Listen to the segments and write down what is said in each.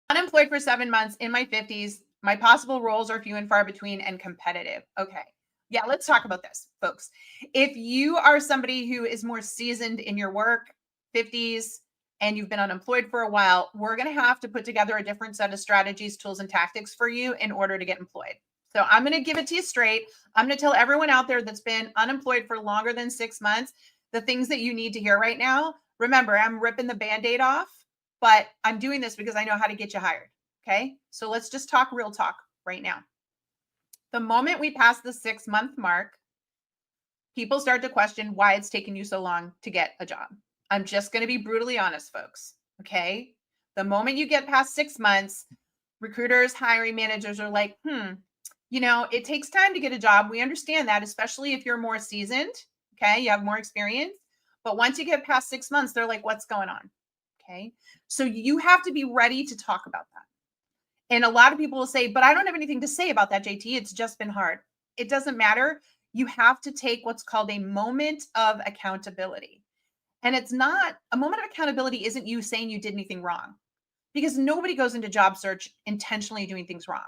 Unemployed for 7 months, in my 50s. My possible roles are few and far between and competitive. Okay. Yeah, let's talk about this, folks. If you are somebody who is more seasoned in your work, 50s, and you've been unemployed for a while, we're going to have to put together a different set of strategies, tools, and tactics for you in order to get employed. So I'm going to give it to you straight. I'm going to tell everyone out there that's been unemployed for longer than 6 months the things that you need to hear right now. Remember, I'm ripping the Band-Aid off, but I'm doing this because I know how to get you hired. Okay. So let's just talk real talk right now. The moment we pass the 6-month mark, people start to question why it's taking you so long to get a job. I'm just going to be brutally honest, folks. Okay. The moment you get past 6 months, recruiters, hiring managers are like, it takes time to get a job. We understand that, especially if you're more seasoned. Okay. You have more experience. But once you get past 6 months, they're like, what's going on? Okay. So you have to be ready to talk about that. And a lot of people will say, but I don't have anything to say about that, JT. It's just been hard. It doesn't matter. You have to take what's called a moment of accountability. And it's not a moment of accountability, isn't you saying you did anything wrong, because nobody goes into job search intentionally doing things wrong.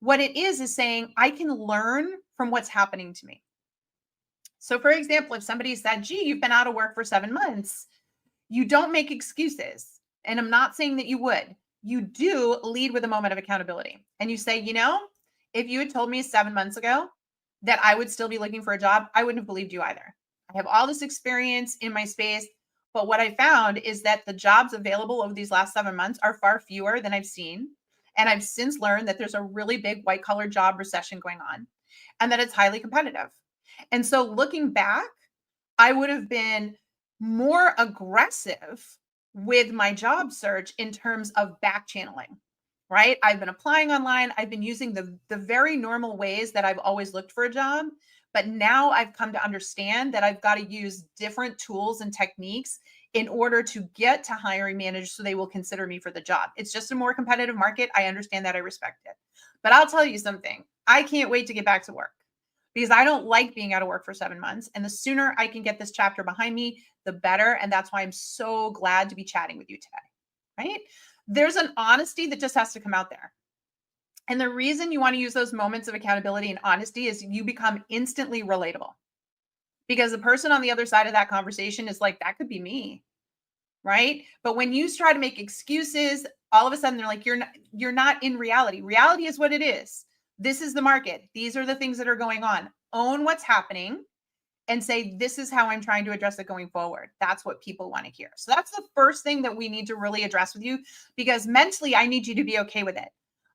What it is saying, I can learn from what's happening to me. So, for example, if somebody said, gee, you've been out of work for 7 months, you don't make excuses. And I'm not saying that you would. You do lead with a moment of accountability. And you say, if you had told me 7 months ago that I would still be looking for a job, I wouldn't have believed you either. I have all this experience in my space. But what I found is that the jobs available over these last 7 months are far fewer than I've seen. And I've since learned that there's a really big white collar job recession going on and that it's highly competitive. And so looking back, I would have been more aggressive with my job search in terms of back channeling, right? I've been applying online. I've been using the very normal ways that I've always looked for a job. But now I've come to understand that I've got to use different tools and techniques in order to get to hiring managers so they will consider me for the job. It's just a more competitive market. I understand that. I respect it. But I'll tell you something. I can't wait to get back to work because I don't like being out of work for 7 months. And the sooner I can get this chapter behind me, the better. And that's why I'm so glad to be chatting with you today, right? There's an honesty that just has to come out there. And the reason you want to use those moments of accountability and honesty is you become instantly relatable, because the person on the other side of that conversation is like, that could be me, right? But when you try to make excuses, all of a sudden they're like, you're not in reality. Reality is what it is. This is the market. These are the things that are going on. Own what's happening and say, this is how I'm trying to address it going forward. That's what people want to hear. So that's the first thing that we need to really address with you, because mentally, I need you to be okay with it.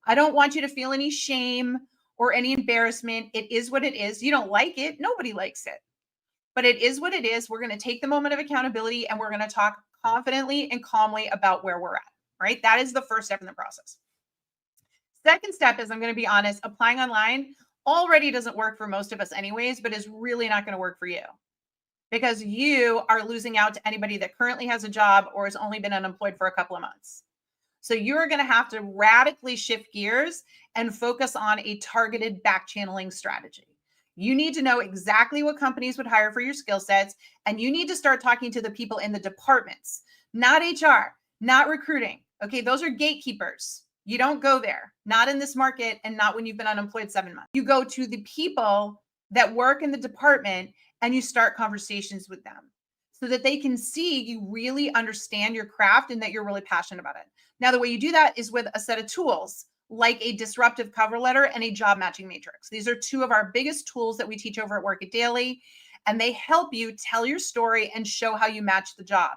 I don't want you to feel any shame or any embarrassment. It is what it is. You don't like it. Nobody likes it. But it is what it is. We're going to take the moment of accountability and we're going to talk confidently and calmly about where we're at, right? That is the first step in the process. Second step is, I'm going to be honest, applying online already doesn't work for most of us anyways, but is really not going to work for you because you are losing out to anybody that currently has a job or has only been unemployed for a couple of months. So you're going to have to radically shift gears and focus on a targeted back channeling strategy. You need to know exactly what companies would hire for your skill sets, and you need to start talking to the people in the departments, not HR, not recruiting. Okay, those are gatekeepers. You don't go there, not in this market and not when you've been unemployed 7 months. You go to the people that work in the department and you start conversations with them so that they can see you really understand your craft and that you're really passionate about it. Now, the way you do that is with a set of tools like a disruptive cover letter and a job matching matrix. These are two of our biggest tools that we teach over at Work It Daily, and they help you tell your story and show how you match the job.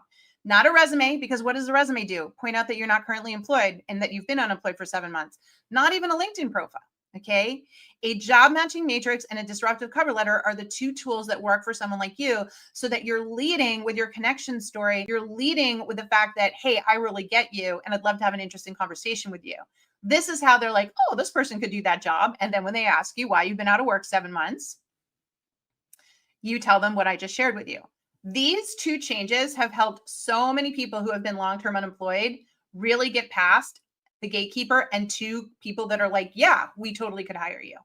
Not a resume, because what does a resume do? Point out that you're not currently employed and that you've been unemployed for 7 months. Not even a LinkedIn profile, okay? A job matching matrix and a disruptive cover letter are the two tools that work for someone like you so that you're leading with your connection story. You're leading with the fact that, hey, I really get you and I'd love to have an interesting conversation with you. This is how they're like, oh, this person could do that job. And then when they ask you why you've been out of work 7 months, you tell them what I just shared with you. These two changes have helped so many people who have been long-term unemployed really get past the gatekeeper and to people that are like, yeah, we totally could hire you.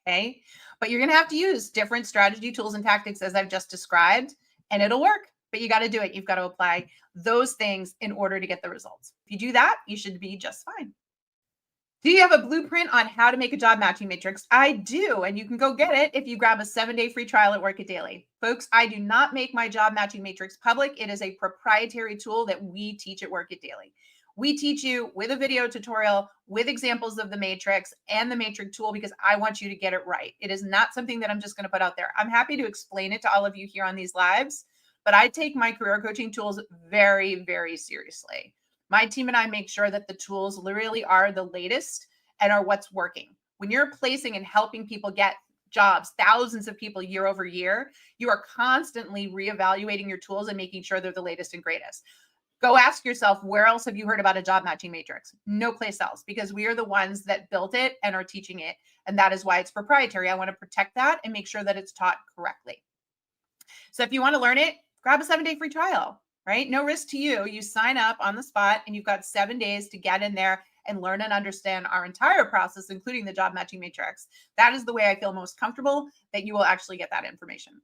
Okay. But you're going to have to use different strategy tools and tactics as I've just described, and it'll work but you got to do it. You've got to apply those things in order to get the results. If you do that, you should be just fine. Do you have a blueprint on how to make a job matching matrix? I do, and you can go get it if you grab a 7-day free trial at Work It Daily. Folks, I do not make my job matching matrix public. It is a proprietary tool that we teach at Work It Daily. We teach you with a video tutorial, with examples of the matrix and the matrix tool, because I want you to get it right. It is not something that I'm just going to put out there. I'm happy to explain it to all of you here on these lives, but I take my career coaching tools very, very seriously. My team and I make sure that the tools literally are the latest and are what's working. When you're placing and helping people get jobs, thousands of people year over year, you are constantly reevaluating your tools and making sure they're the latest and greatest. Go ask yourself, where else have you heard about a job matching matrix? No place else, because we are the ones that built it and are teaching it. And that is why it's proprietary. I want to protect that and make sure that it's taught correctly. So if you want to learn it, grab a 7-day free trial, right? No risk to you. You sign up on the spot and you've got 7 days to get in there and learn and understand our entire process, including the job matching matrix. That is the way I feel most comfortable that you will actually get that information.